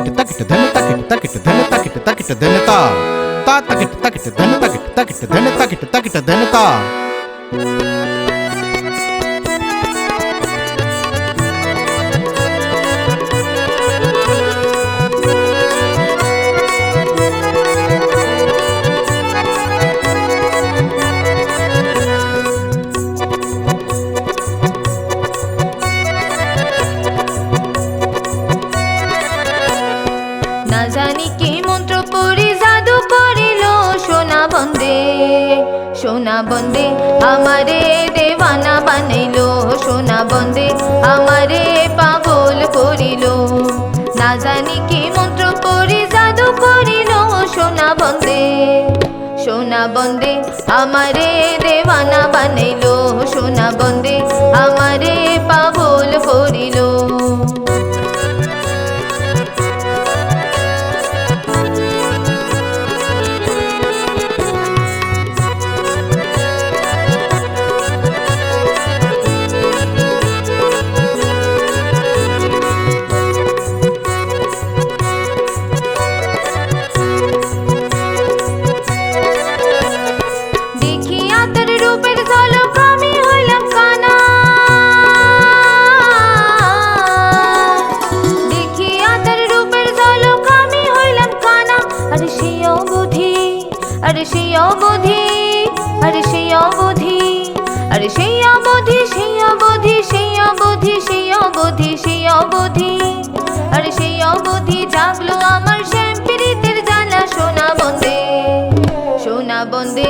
takit dhan takit dhan ta takit dhan takit dhan ta না জানি কি মন্ত্র পড়ি জাদু করিল সোনা বন্দে আমারে দেওয়ানা বানাইল সোনা বন্দে আমারে পাগল করিল না জানি কি মন্ত্র পড়ি জাদু করিল সোনা বন্দে আমারে দেওয়ানা বানাইল সোনা বন্দে আমারে পাগল করিল সেই অবধি জাগলো আমার শ্যাম পীড়িতের জ্বালা সোনা বন্দে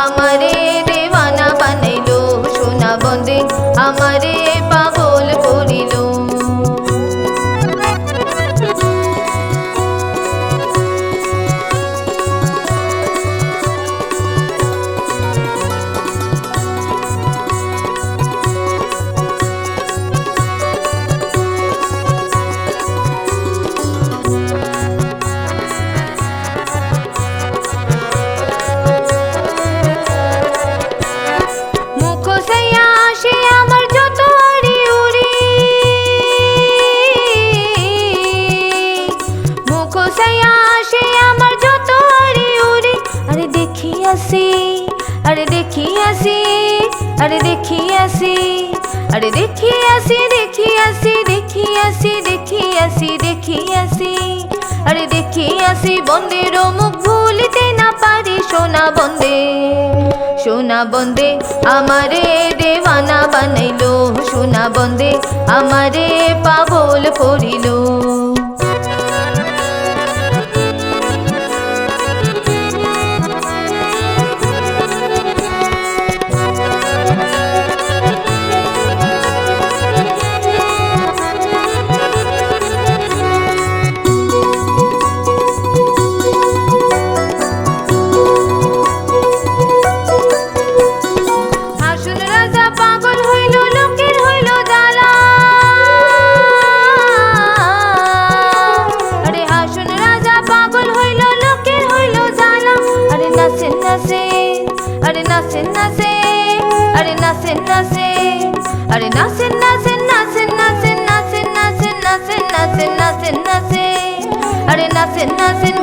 আমারে দেওয়ানা বানাইল সোনা বন্দে আমারে পাগল করিল দেখি আসি বন্দের মুখ ভুলিতে না পারি সোনা বন্দে আমারে দেওয়ানা বানাইল সোনা বন্দে আমারে পাগল করিল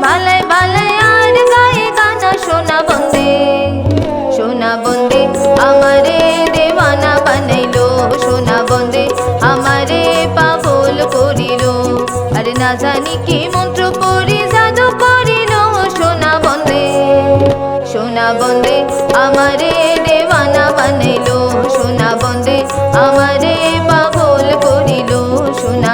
ভালাই ভালাই আর গায়ে গানা সোনা বন্দে আমারে দেওয়ানা বানাইল সোনা বন্দে আমারে পাগল করিল আরে না জানি কি মন্ত্র পড়ি জাদু করিল সোনা বন্দে আমারে দেওয়ানা বানাইল সোনা বন্দে আমারে পাগল করিল সোনা